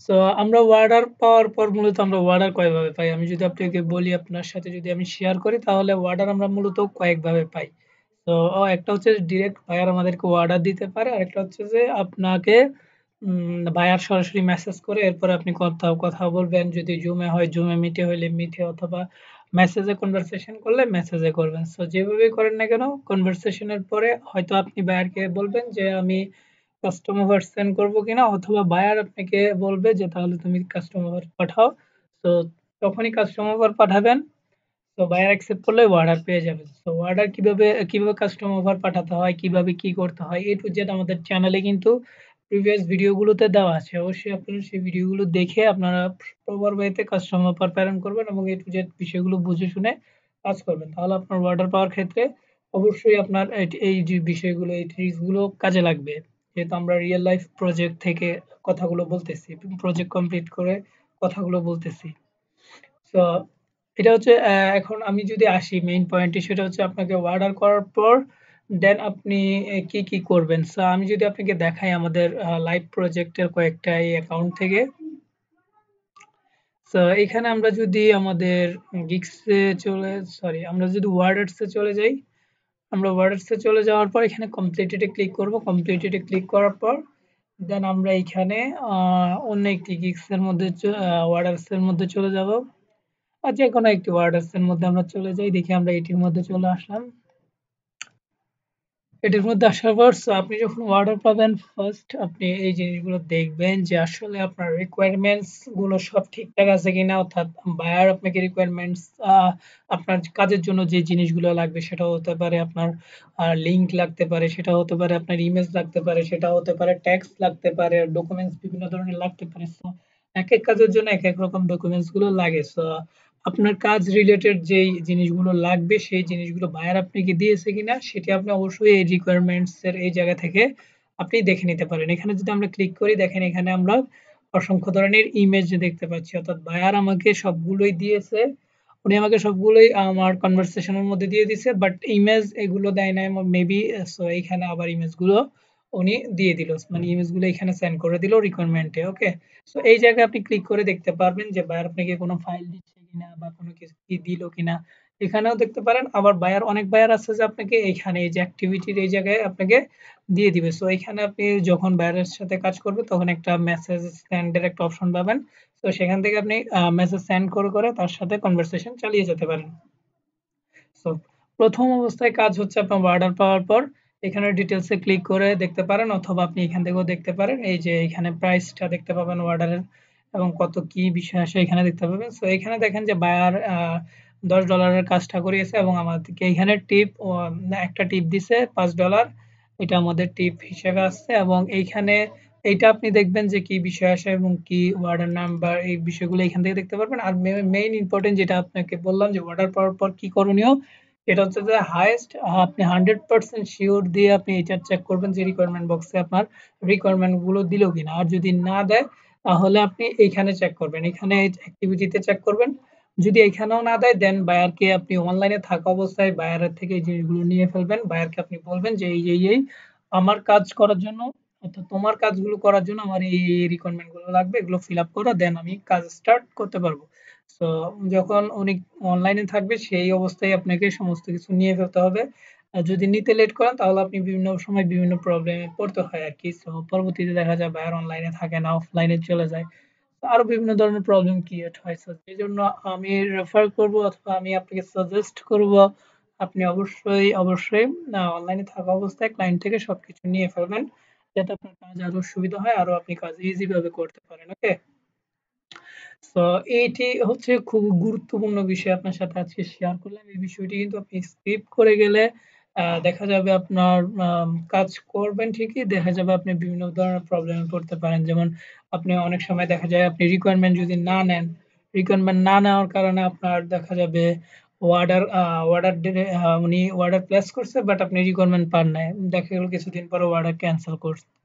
So আমরা order পাওয়ার পর মূলত আমরা অর্ডার কয়ভাবে পাই? আমি যদি আপনাকে বলি আপনার সাথে যদি আমি শেয়ার করি তাহলে অর্ডার আমরা মূলত কয়েকভাবে পাই। তো একটা হচ্ছে ডিরেক্ট বায়ার আমাদেরকে অর্ডার দিতে পারে। আরেকটা হচ্ছে যে আপনাকে বায়ার সরাসরি মেসেজ করে এরপরে আপনি কথা বলবেন। যদি জুমে হয় জুমে, মিটে হইলে মিটে অথবা মেসেজে কনভারসেশন করলে মেসেজে করবেন। সো যেভাবেই করেন না কেন কনভারসেশন এর পরে হয়তো আপনি বায়ারকে বলবেন যে আমি কাস্টম অফার সেন্ড করব কিনা অথবা বায়ার আপনাকে বলবে যে তাহলে তুমি কাস্টম অফার পাঠাও। তো তখনই কাস্টম অফার পাঠাবেন। তো বায়ার অ্যাকসেপ্ট করলে অর্ডার পেয়ে যাবেন। তো অর্ডার কিভাবে কাস্টম অফার পাঠাতে হয়, কিভাবে কি করতে হয় A to Z আমাদের চ্যানেলে কিন্তু প্রিভিয়াস ভিডিওগুলোতে দেওয়া আছে। অবশ্যই আপনারা সেই ভিডিওগুলো দেখে আপনারা প্রপার ওয়েতে কাস্টম অফার প্রেরণ করবেন এবং A to Z বিষয়গুলো বুঝে শুনে কাজ করবেন। তাহলে আপনার অর্ডার পাওয়ার ক্ষেত্রে অবশ্যই আপনার এই যে বিষয়গুলো, এই ট্রিকস গুলো কাজে লাগবে। যেহেতু আমরা রিয়াল লাইফ প্রজেক্ট থেকে কথাগুলো বলতেছি, প্রজেক্ট কমপ্লিট করে কথাগুলো বলতেছি। সো এটা হচ্ছে এখন আমি যদি আসি মেইন পয়েন্টে সেটা হচ্ছে আপনাকে অর্ডার করার পর দেন আপনি কি করবেন? সো আমি যদি আপনাকে দেখাই আমাদের লাইভ প্রজেক্টের কয়েকটা এই অ্যাকাউন্ট থেকে। সো এখানে আমরা যদি আমাদের গিগসে আমরা যদি ওয়ার্ডার্সে চলে যাই, আমরা ওয়ার্ডার্সে চলে যাওয়ার পর এখানে কমপ্লিটেড এ ক্লিক করব। কমপ্লিটেড এ ক্লিক করার পর দেন আমরা এখানে অন্য একটি গিগসের মধ্যে ওয়ার্ডার্সের মধ্যে চলে যাব। যেকোনো একটি ওয়ার্ডার্স এর মধ্যে আমরা চলে যাই। দেখি আমরা এটির মধ্যে চলে আসলাম। এটির মধ্যে আসার পর আপনি যখন অর্ডার পাবেন ফার্স্ট আপনি এই জিনিসগুলো দেখবেন যে আসলে আপনার রিকোয়ারমেন্টস গুলো সব ঠিকঠাক আছে কিনা, অর্থাৎ বায়ার আপনাকে রিকোয়ারমেন্টস আপনার কাজের জন্য যে জিনিসগুলো লাগবে সেটা হতে পারে আপনার লিঙ্ক লাগতে পারে, সেটা হতে পারে আপনার ইমেজ লাগতে পারে, সেটা হতে পারে টেক্সট লাগতে পারে, ডকুমেন্টস বিভিন্ন ধরনের লাগতে পারে। সো একেক কাজের জন্য একেক রকম ডকুমেন্টস গুলো লাগে। সো আপনার কাজ রিলেটেড যেই জিনিসগুলো লাগবে সেই জিনিসগুলো বায়ার আপনাকে দিয়েছে কিনা সেটি আপনি অবশ্যই এই রিকোয়ারমেন্টস এর এই জায়গা থেকে আপনি দেখে নিতে পারেন। এখানে যদি আমরা ক্লিক করি দেখেন এখানে আমরা অসংখ্য ধরনের ইমেজ দেখতে পাচ্ছি, অর্থাৎ বায়ার আমাকে সবগুলোই দিয়েছে। উনি আমাকে সবগুলোই আমার কনভারসেশন এর মধ্যে দিয়ে দিছে, বাট ইমেজ এগুলো দেয় নাই মেবি। সো এইখানে আবার ইমেজ গুলো উনি দিয়ে দিল, মানে ইমেজ গুলো এখানে সেন্ড করে দিল রিকোয়ারমেন্টে। ওকে, সো এই জায়গায় আপনি ক্লিক করে দেখতে পারবেন যে বায়ার আপনাকে কোনো ফাইল দিচ্ছে কিনা বা কোনো কিছু কি দিল কিনা। এখানেও দেখতে পারেন। আবার বায়ার অনেক বায়ার আছে যে আপনাকে এখানে এই যে অ্যাক্টিভিটির এই জায়গায় আপনাকে দিয়ে দিবে। সো এখানে আপনি যখন বায়ারের সাথে কাজ করবেন তখন একটা মেসেজ সেন্ডের একটা অপশন পাবেন। তো সেখান থেকে আপনি মেসেজ সেন্ড করে তার সাথে কনভারসেশন চালিয়ে যেতে পারেন। সো প্রথম অবস্থায় কাজ হচ্ছে আপনার অর্ডার পাওয়ার পর এখানে ডিটেইলস এ ক্লিক করে দেখতে পারেন অথবা আপনি এখান থেকেও দেখতে পারেন। এই যে এখানে প্রাইসটা দেখতে পাবেন অর্ডারের এবং কত কি বিষয় আসে এখানে দেখতে পাবেন। সো এখানে দেখেন যে বায়ার $10 এর কাজটা করিয়েছে এবং আমাদেরকে এখানে টিপ একটা টিপ দিছে $5। এটা আমাদের টিপ হিসেবে আসছে এবং এইখানে এইটা আপনি দেখবেন যে কি বিষয় আসে এবং কি অর্ডার নাম্বার এই বিষয়গুলো এখান থেকে দেখতে পারবেন। আর মেইন ইম্পোর্টেন্ট যেটা আপনাকে বললাম যে অর্ডার পাওয়ার পর কি করণীয়, সেটা হচ্ছে যে হাইয়েস্ট আপনি 100% সিওর দিয়ে আপনি এটা চেক করবেন যে রিকোয়ারমেন্ট বক্সে আপনার রিকোয়ারমেন্ট গুলো দিল কিনা। আর যদি না দেয় তাহলে আপনি এইখানে চেক করবেন। এখানে অ্যাক্টিভিটিতে চেক করবেন। যদি এখানেও না দেয় দেন বায়ারকে আপনি অনলাইনে থাকা অবস্থায় বায়ারের থেকে এই জিনিসগুলো নিয়ে ফেলবেন। বায়ারকে আপনি বলবেন যে এই আমার কাজ করার জন্য অর্থাৎ তোমার কাজগুলো করার জন্য আমার এই রিকোয়ারমেন্ট গুলো লাগবে। এগুলো ফিল আপ করো দেন আমি কাজ স্টার্ট করতে পারবো। সো যখন উনি অনলাইনে থাকবে সেই অবস্থায় আপনাকে সমস্ত কিছু নিয়ে ফেলতে হবে। আর যদি নিতে লেট করেন তাহলে আপনি বিভিন্ন সময় বিভিন্ন প্রবলেমে পড়তে হয় আরকি। সো পরবর্তীতে দেখা যায় বায়ার অনলাইনে থাকে না, অফলাইনে চলে যায়। তো আরো বিভিন্ন ধরনের প্রবলেম ক্রিয়েট হয়। সো এজন্য আমি রেফার করব অথবা আমি আপনাকে সাজেস্ট করব আপনি অবশ্যই অনলাইনে থাকা অবস্থায় ক্লায়েন্ট থেকে সবকিছু নিয়ে ফেলবেন। যাতে আপনার কাজ আরো সুবিধা হয়, আরো আপনি কাজ ইজি ভাবে করতে পারেন। ওকে? সো এইটি হচ্ছে খুব গুরুত্বপূর্ণ বিষয় আপনার সাথে আজকে শেয়ার করলাম। এই বিষয়টি কিন্তু আপনি স্কিপ করে গেলে দেখা যাবে আপনার কাজ করবেন ঠিকই, দেখা যাবে আপনি বিভিন্ন ধরনের প্রবলেমে পড়তে পারেন। যেমন আপনি অনেক সময় দেখা যায় আপনি রিকোয়ারমেন্ট যদি না নেন, রিকোয়ারমেন্ট না নেওয়ার কারণে আপনার দেখা যাবে অর্ডার আ অর্ডার দিলে উনি অর্ডার প্লেস করছে বাট আপনি রিকোয়ারমেন্ট পান নাই। দেখা গেল কিছুদিন পরে অর্ডার ক্যানসেল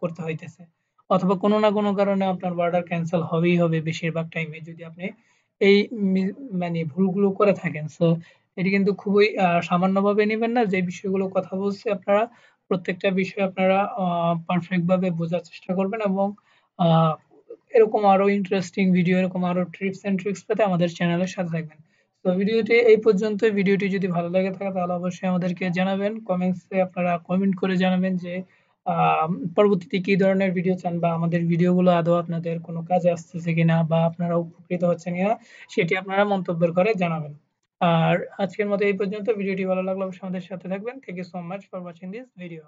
করতে হইতেছে। অথবা কোনো না কোনো কারণে আপনার অর্ডার ক্যানসেল হবেই হবে বেশিরভাগ টাইমে যদি আপনি এই মি মানে ভুলগুলো করে থাকেন। সো এটি কিন্তু খুবই সামান্যভাবে নিবেন না। যে বিষয়গুলো কথা বলছি আপনারা প্রত্যেকটা বিষয় আপনারা পারফেক্ট ভাবে বোঝার চেষ্টা করবেন এবং আ এরকম আরো ইন্টারেস্টিং ভিডিও, এরকম আরো টিপস অ্যান্ড ট্রিক্স পেতে আমাদের চ্যানেলের সাথে থাকবেন। তো ভিডিওটি এই পর্যন্তই। ভিডিওটি যদি ভালো লেগে থাকে তাহলে অবশ্যই আমাদেরকে জানাবেন। কমেন্টসে আপনারা কমেন্ট করে জানাবেন যে পরবর্তীতে কি ধরনের ভিডিও চান, বা আমাদের ভিডিওগুলো আদৌ আপনাদের কোনো কাজে আসতেছে কিনা, বা আপনারা উপকৃত হচ্ছেন কিনা, সেটি আপনারা মন্তব্যের ঘরে জানাবেন। আর আজকের মতো এই পর্যন্ত। ভিডিওটি ভালো লাগলে অবশ্যই আমাদের সাথে থাকবেন। Thank you so much for watching this video.